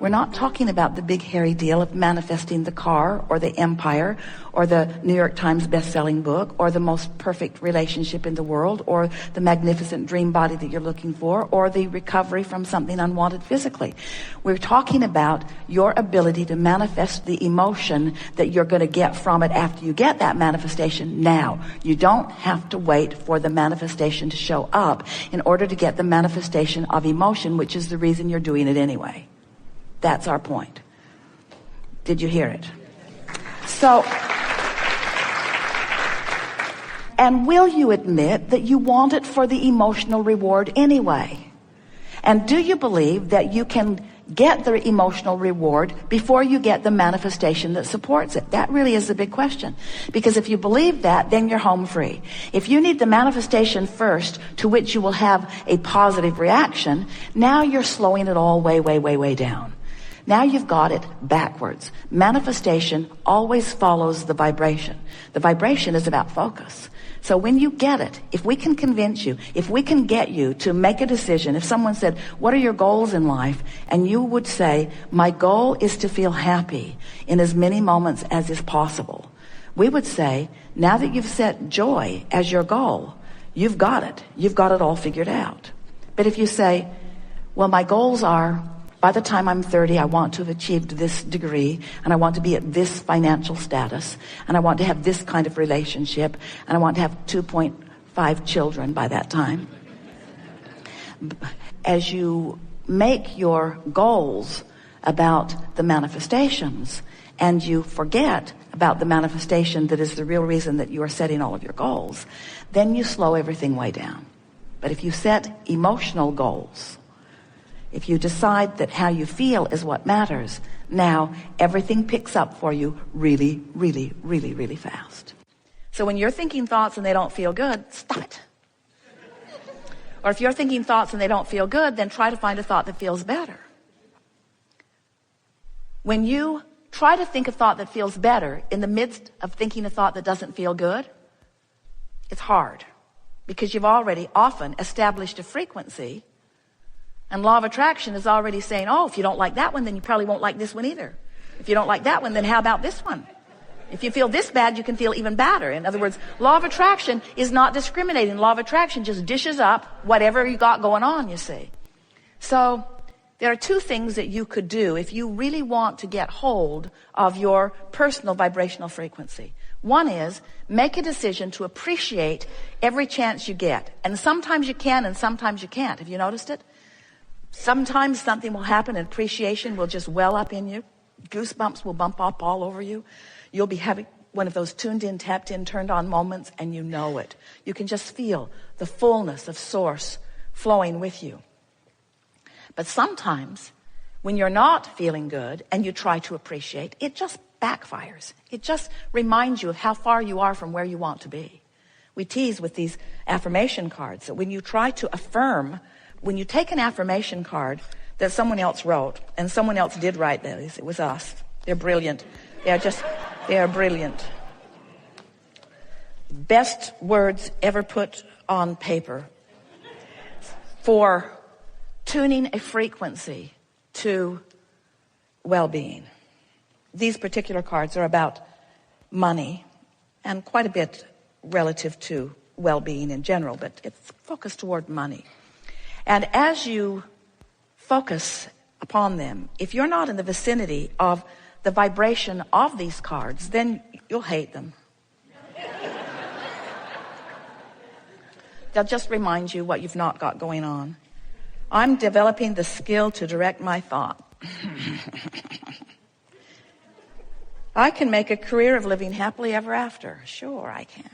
We're not talking about the big hairy deal of manifesting the car or the empire or the New York Times best-selling book or the most perfect relationship in the world or the magnificent dream body that you're looking for or the recovery from something unwanted physically. We're talking about your ability to manifest the emotion that you're going to get from it after you get that manifestation now. You don't have to wait for the manifestation to show up in order to get the manifestation of emotion, which is the reason you're doing it anyway. That's our point. Did you hear it? So, and will you admit that you want it for the emotional reward anyway? And do you believe that you can get the emotional reward before you get the manifestation that supports it? That really is the big question. Because if you believe that, then you're home free. If you need the manifestation first, to which you will have a positive reaction, now you're slowing it all way down. Now you've got it backwards. Manifestation always follows the vibration. The vibration is about focus. So when you get it, if we can convince you, if we can get you to make a decision, if someone said, what are your goals in life? And you would say, my goal is to feel happy in as many moments as is possible. We would say, now that you've set joy as your goal, you've got it. You've got it all figured out. But if you say, well, my goals are, by the time I'm 30, I want to have achieved this degree, and I want to be at this financial status, and I want to have this kind of relationship, and I want to have 2.5 children by that time. As you make your goals about the manifestations, and you forget about the manifestation that is the real reason that you are setting all of your goals, then you slow everything way down. But if you set emotional goals, if you decide that how you feel is what matters, now everything picks up for you really fast. So when you're thinking thoughts and they don't feel good, stop it. Or if you're thinking thoughts and they don't feel good, then try to find a thought that feels better. When you try to think a thought that feels better in the midst of thinking a thought that doesn't feel good, it's hard because you've already often established a frequency. And law of attraction is already saying, oh, if you don't like that one, then you probably won't like this one either. If you don't like that one, then how about this one? If you feel this bad, you can feel even badder. In other words, law of attraction is not discriminating. Law of attraction just dishes up whatever you got going on, you see. So there are two things that you could do if you really want to get hold of your personal vibrational frequency. One is make a decision to appreciate every chance you get. And sometimes you can and sometimes you can't. Have you noticed it? Sometimes something will happen and appreciation will just well up in you. Goosebumps will bump up all over you. You'll be having one of those tuned in, tapped in, turned on moments, and you know it. You can just feel the fullness of source flowing with you. But sometimes when you're not feeling good and you try to appreciate, it just backfires. It just reminds you of how far you are from where you want to be. We tease with these affirmation cards that when you try to affirm, when you take an affirmation card that someone else wrote, and someone else did write these, it was us. They're brilliant. They are brilliant. Best words ever put on paper for tuning a frequency to well-being. These particular cards are about money and quite a bit relative to well-being in general, but it's focused toward money. And as you focus upon them, if you're not in the vicinity of the vibration of these cards, then you'll hate them. They'll just remind you what you've not got going on. I'm developing the skill to direct my thought. I can make a career of living happily ever after. Sure, I can.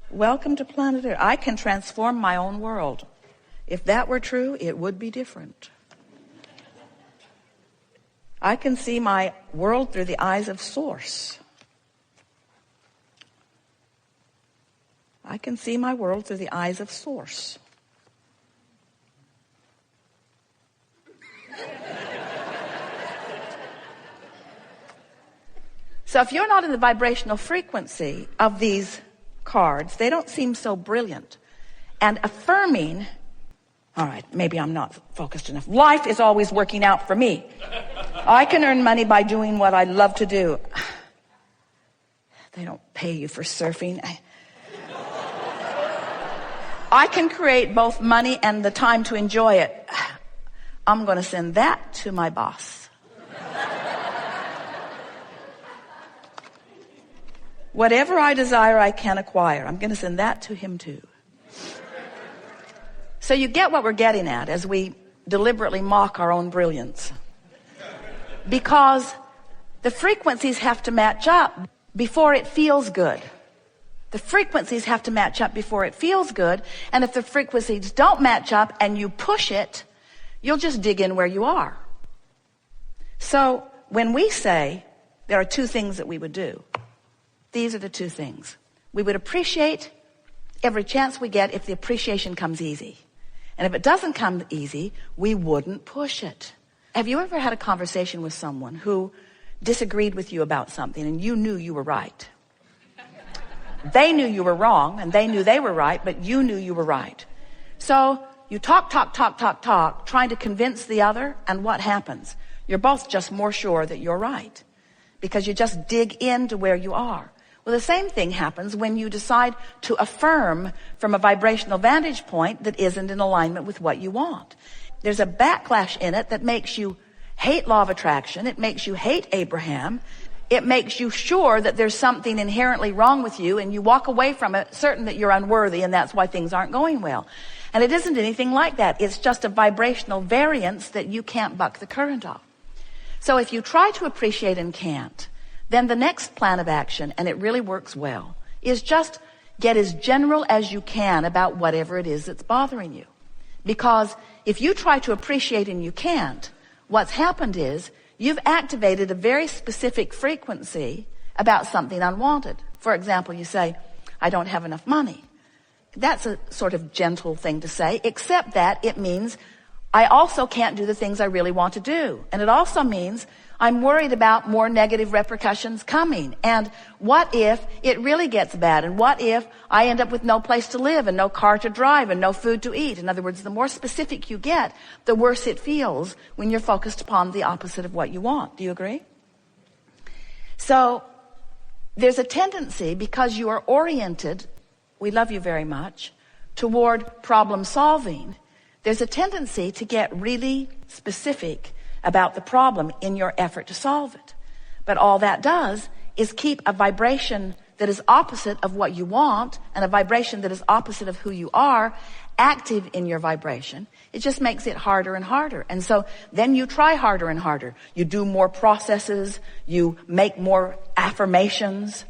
Welcome to planet Earth. I can transform my own world. If that were true, it would be different. I can see my world through the eyes of Source. I can see my world through the eyes of Source. So if you're not in the vibrational frequency of these cards, they don't seem so brilliant. And affirming All right, maybe I'm not focused enough. Life is always working out for me. I can earn money by doing what I love to do. They don't pay you for surfing. I can create both money and the time to enjoy it. I'm going to send that to my boss. Whatever I desire, I can acquire. I'm going to send that to him too. So you get what we're getting at as we deliberately mock our own brilliance. Because the frequencies have to match up before it feels good. The frequencies have to match up before it feels good. And if the frequencies don't match up and you push it, you'll just dig in where you are. So when we say there are two things that we would do, these are the two things. We would appreciate every chance we get if the appreciation comes easy. And if it doesn't come easy, we wouldn't push it. Have you ever had a conversation with someone who disagreed with you about something and you knew you were right? They knew you were wrong and they knew they were right, but you knew you were right. So you talk, trying to convince the other, and what happens? You're both just more sure that you're right because you just dig into where you are. Well, the same thing happens when you decide to affirm from a vibrational vantage point that isn't in alignment with what you want. There's a backlash in it that makes you hate law of attraction. It makes you hate Abraham. It makes you sure that there's something inherently wrong with you, and you walk away from it certain that you're unworthy, and that's why things aren't going well. And it isn't anything like that. It's just a vibrational variance that you can't buck the current of. So if you try to appreciate and can't, then the next plan of action, and it really works well, is just get as general as you can about whatever it is that's bothering you. Because if you try to appreciate and you can't, what's happened is you've activated a very specific frequency about something unwanted. For example, you say, I don't have enough money. That's a sort of gentle thing to say, except that it means I also can't do the things I really want to do. And it also means I'm worried about more negative repercussions coming. And what if it really gets bad? And what if I end up with no place to live and no car to drive and no food to eat? In other words, the more specific you get, the worse it feels when you're focused upon the opposite of what you want. Do you agree? So there's a tendency, because you are oriented, we love you very much, toward problem solving. There's a tendency to get really specific about the problem in your effort to solve it. But all that does is keep a vibration that is opposite of what you want and a vibration that is opposite of who you are active in your vibration. It just makes it harder and harder. And so then you try harder and harder. You do more processes, you make more affirmations,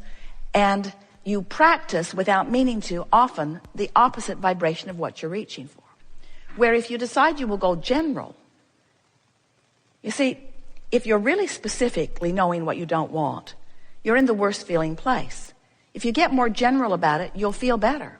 and you practice without meaning to often the opposite vibration of what you're reaching for. Where if you decide you will go general, you see, if you're really specifically knowing what you don't want, you're in the worst feeling place. If you get more general about it, you'll feel better.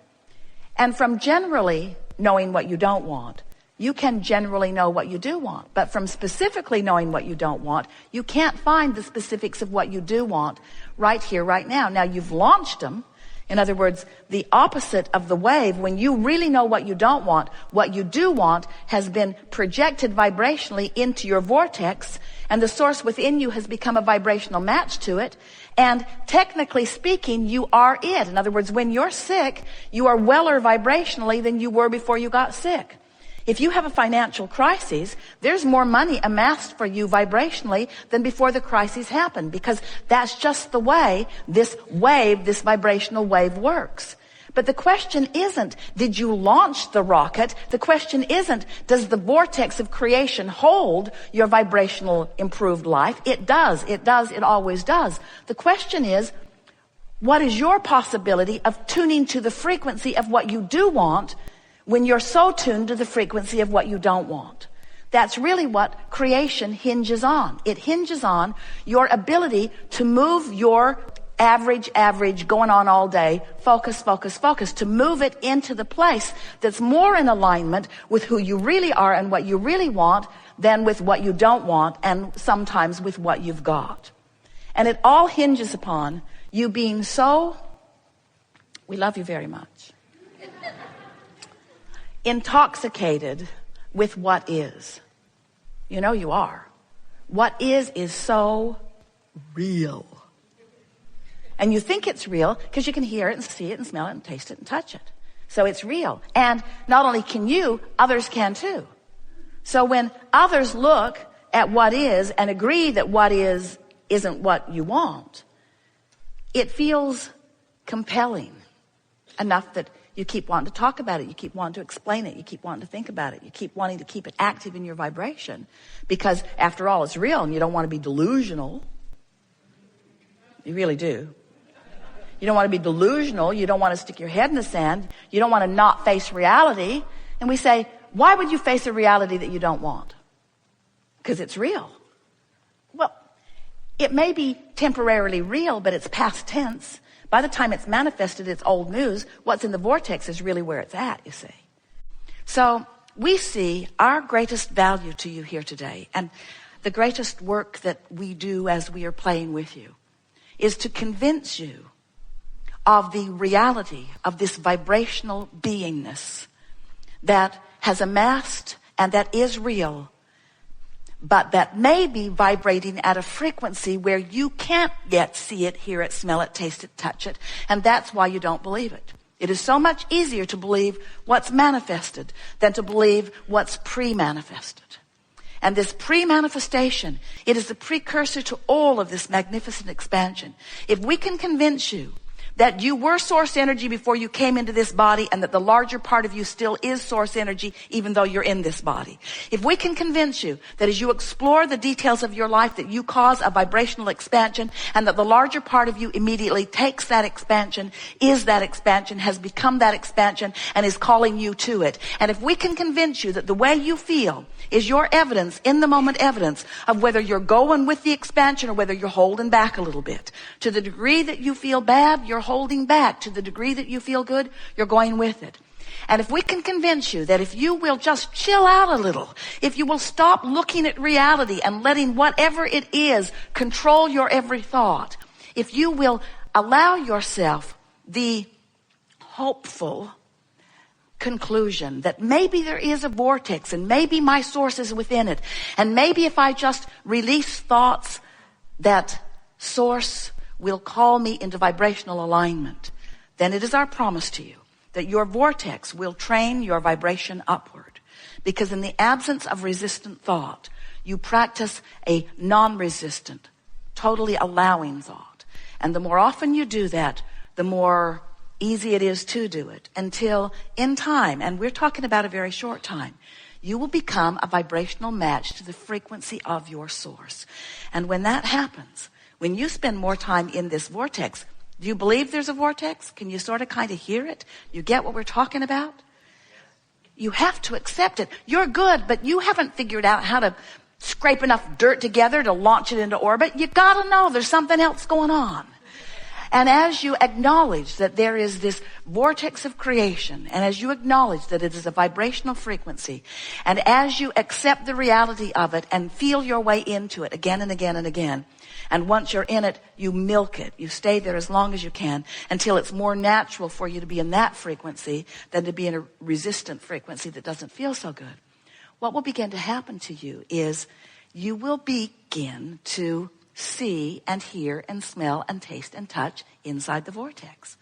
And from generally knowing what you don't want, you can generally know what you do want. But from specifically knowing what you don't want, you can't find the specifics of what you do want right here, right now. Now, you've launched them. In other words, the opposite of the wave, when you really know what you don't want, what you do want has been projected vibrationally into your vortex, and the source within you has become a vibrational match to it. And technically speaking, you are it. In other words, when you're sick, you are weller vibrationally than you were before you got sick. If you have a financial crisis, there's more money amassed for you vibrationally than before the crisis happened, because that's just the way this wave, this vibrational wave works. But the question isn't, did you launch the rocket? The question isn't, does the vortex of creation hold your vibrational improved life? It does, it always does. The question is, what is your possibility of tuning to the frequency of what you do want when you're so tuned to the frequency of what you don't want? That's really what creation hinges on. It hinges on your ability to move your average, going on all day, focus, to move it into the place that's more in alignment with who you really are and what you really want than with what you don't want and sometimes with what you've got. And it all hinges upon you being so, we love you very much, intoxicated with what is. You know you are. What is so real. And you think it's real because you can hear it and see it and smell it and taste it and touch it. So it's real. And not only can you, others can too. So when others look at what is and agree that what is isn't what you want, it feels compelling enough that you keep wanting to talk about it. You keep wanting to explain it. You keep wanting to think about it. You keep wanting to keep it active in your vibration because after all, it's real and you don't want to be delusional. You really do. You don't want to be delusional. You don't want to stick your head in the sand. You don't want to not face reality. And we say, why would you face a reality that you don't want? Because it's real. Well, it may be temporarily real, but it's past tense. By the time it's manifested, it's old news. What's in the vortex is really where it's at, you see. So we see our greatest value to you here today, and the greatest work that we do as we are playing with you is to convince you of the reality of this vibrational beingness that has amassed and that is real, but that may be vibrating at a frequency where you can't yet see it, hear it, smell it, taste it, touch it, and that's why you don't believe it. It is so much easier to believe what's manifested than to believe what's pre-manifested. And this pre-manifestation, it is the precursor to all of this magnificent expansion. If we can convince you that you were source energy before you came into this body and that the larger part of you still is source energy even though you're in this body. If we can convince you that as you explore the details of your life that you cause a vibrational expansion and that the larger part of you immediately takes that expansion, is that expansion, has become that expansion and is calling you to it. And if we can convince you that the way you feel is your evidence, in the moment evidence of whether you're going with the expansion or whether you're holding back a little bit. To the degree that you feel bad, you're holding back. To the degree that you feel good, you're going with it. And if we can convince you that if you will just chill out a little, if you will stop looking at reality and letting whatever it is control your every thought, if you will allow yourself the hopeful conclusion that maybe there is a vortex and maybe my source is within it, and maybe if I just release thoughts, that source will call me into vibrational alignment, then it is our promise to you that your vortex will train your vibration upward. Because in the absence of resistant thought, you practice a non-resistant, totally allowing thought. And the more often you do that, the more easy it is to do it, until in time, and we're talking about a very short time, you will become a vibrational match to the frequency of your source. And when that happens, when you spend more time in this vortex, do you believe there's a vortex? Can you sort of kind of hear it? You get what we're talking about? You have to accept it. You're good, but you haven't figured out how to scrape enough dirt together to launch it into orbit. You gotta know there's something else going on. And as you acknowledge that there is this vortex of creation, and as you acknowledge that it is a vibrational frequency, and as you accept the reality of it and feel your way into it again and again and again, and once you're in it, you milk it. You stay there as long as you can until it's more natural for you to be in that frequency than to be in a resistant frequency that doesn't feel so good. What will begin to happen to you is you will begin to see and hear and smell and taste and touch inside the vortex.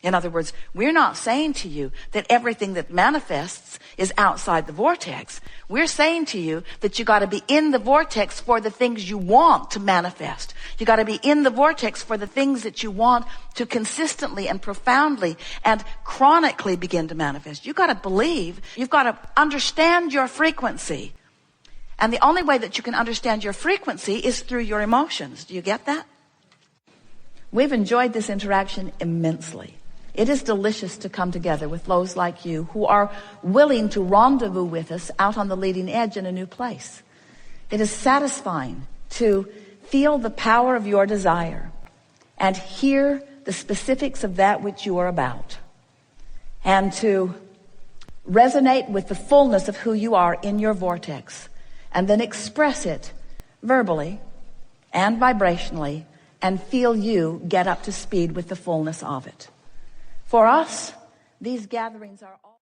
In other words, we're not saying to you that everything that manifests is outside the vortex. We're saying to you that you got to be in the vortex for the things you want to manifest. You got to be in the vortex for the things that you want to consistently and profoundly and chronically begin to manifest. You got to believe, you've got to understand your frequency. And the only way that you can understand your frequency is through your emotions. Do you get that? We've enjoyed this interaction immensely. It is delicious to come together with those like you who are willing to rendezvous with us out on the leading edge in a new place. It is satisfying to feel the power of your desire and hear the specifics of that which you are about, and to resonate with the fullness of who you are in your vortex, and then express it verbally and vibrationally and feel you get up to speed with the fullness of it. For us, these gatherings are all